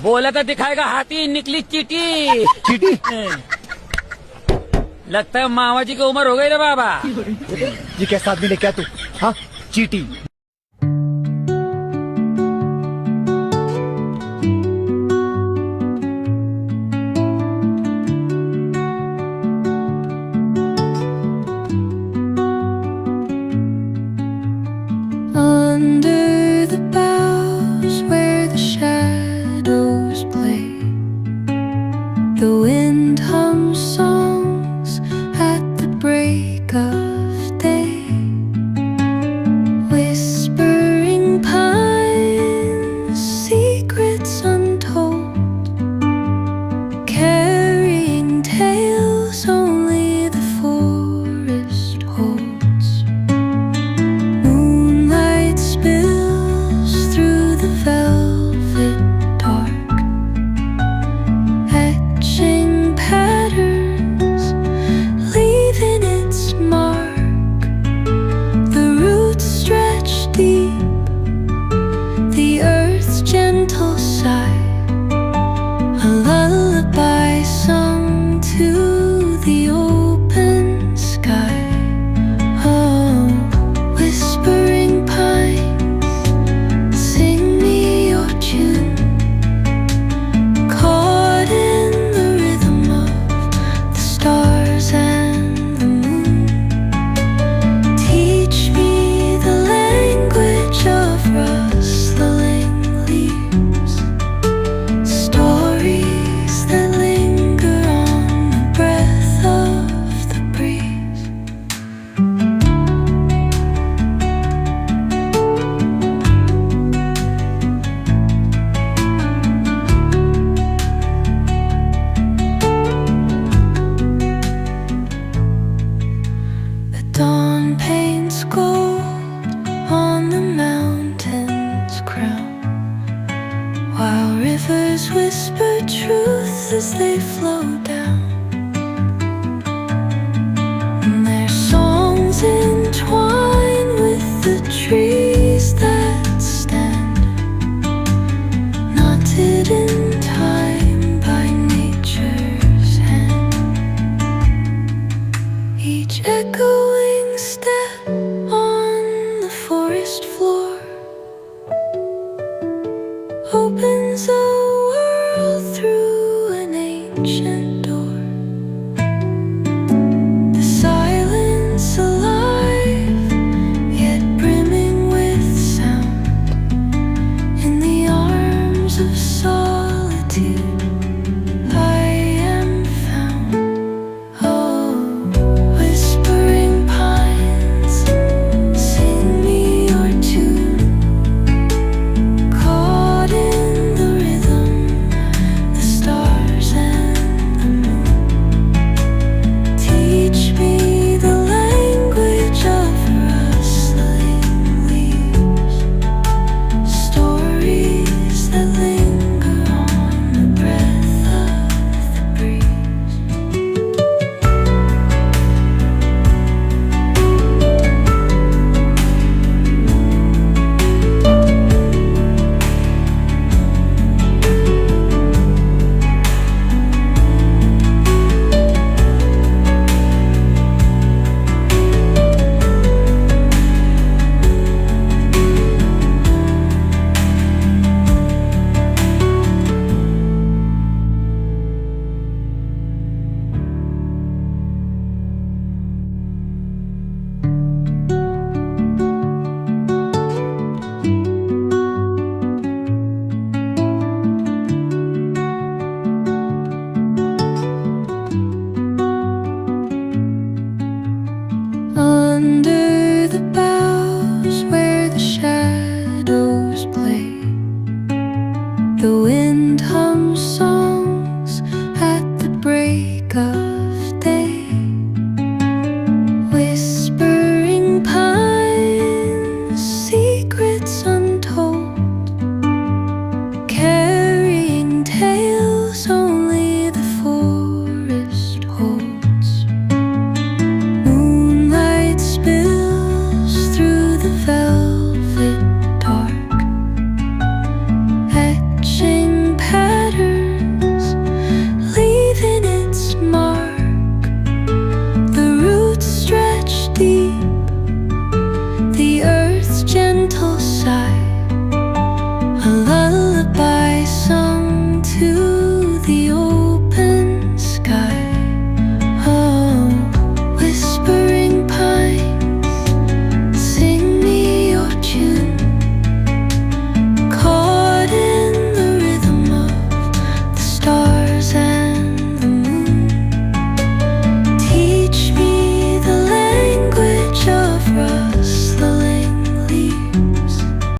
बोला तो दिखाएगा हाथी, निकली चीटी। चीटी? लगता है मामा जी की उम्र हो गई रे बाबा। ये कैसा आदमी ले क्या तू? हाँ, चीटी। Under the boughs where the shadows play, the wind hums songs at the break of day. Whispering pines, secrets untold, carrying tales only the forest holds. Moonlight spills through the velvet dark, etching patterns, leaving its mark. The roots stretch deep, the earth's gentle sigh, a lullaby sung to the open sky. Oh, whispering pines, sing me your tune, caught in the rhythm of the stars and the moon. Teach me the language of rustling leaves, stories that linger on the breath of the breeze. The dawn paints gold on the mountain's crown, while rivers whisper truth as they flow down. And their songs entwine with the trees that stand, knotted in time by nature's hand. Each echoing step on the forest floor opens a world through an ancient door. The silence alive, yet brimming with sound. In the arms of solitude, I am found. Oh, whispering pines, sing me your tune, caught in the rhythm, the stars and the moon. Teach me the language of rustling leaves, stories that linger on the breath of the breeze. Under the boughs where the shadows play, the wind hums songs